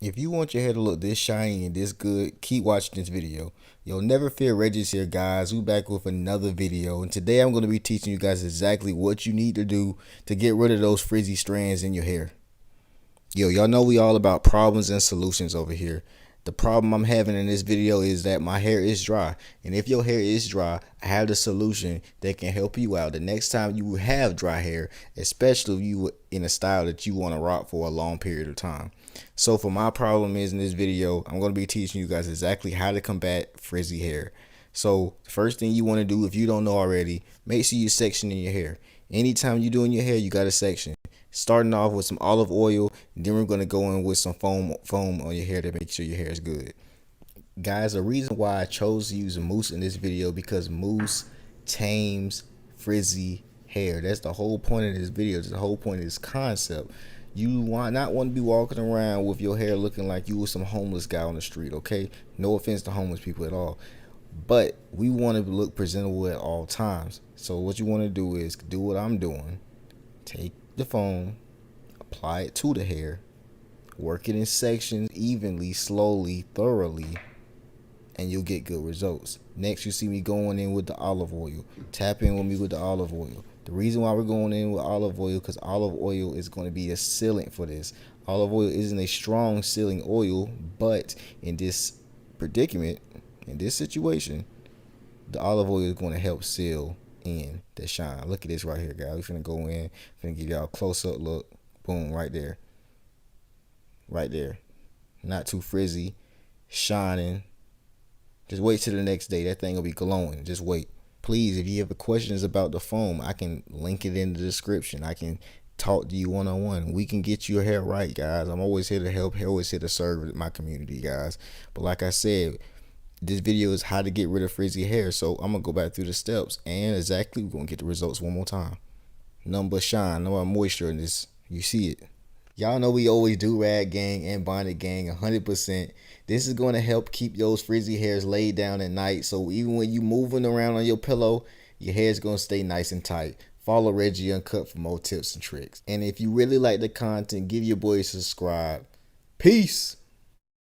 If you want your hair to look this shiny and this good, keep watching this video. You'll never feel Reggie's here, guys. We back with another video, and today I'm going to be teaching you guys exactly what you need to do to get rid of those frizzy strands in your hair. Y'all know we all about problems and solutions over here. The problem I'm having in this video is that my hair is dry, and if your hair is dry, I have the solution that can help you out the next time you have dry hair, especially if you in a style that you want to rock for a long period of time. So for my problem is in this video, I'm going to be teaching you guys exactly how to combat frizzy hair. So the first thing you want to do, if you don't know already, make sure you section in your hair. Anytime you're doing your hair, you got to section. Starting off with some olive oil, and then we're going to go in with some foam on your hair to make sure your hair is good. Guys, the reason why I chose to use mousse in this video because mousse tames frizzy hair. That's the whole point of this video. That's the whole point of this concept. You not want to be walking around with your hair looking like you were some homeless guy on the street, okay? No offense to homeless people at all. But we want to look presentable at all times. So what you want to do is do what I'm doing. Take the foam, apply it to the hair, work it in sections evenly, slowly, thoroughly, and you'll get good results. Next, you see me going in with the olive oil. Tap in with me with the olive oil. The reason why we're going in with olive oil because olive oil is going to be a sealant for this. Olive oil isn't a strong sealing oil, but in this predicament, in this situation, the olive oil is going to help seal in the shine. Look at this right here, guys. We're finna go in, finna give y'all a close-up look. Boom, right there. Right there. Not too frizzy, shining. Just wait till the next day. That thing will be glowing. Just wait. Please, if you have questions about the foam, I can link it in the description. I can talk to you one-on-one. We can get your hair right, guys. I'm always here to help. Always here to serve my community, guys. But like I said, this video is how to get rid of frizzy hair. So I'm going to go back through the steps. And exactly, we're going to get the results one more time. Nothing but shine. No more moisture in this. You see it. Y'all know we always do rag gang and bonnet gang 100%. This is going to help keep those frizzy hairs laid down at night. So even when you moving around on your pillow, your hair is going to stay nice and tight. Follow Reggie Uncut for more tips and tricks. And if you really like the content, give your boy a subscribe. Peace.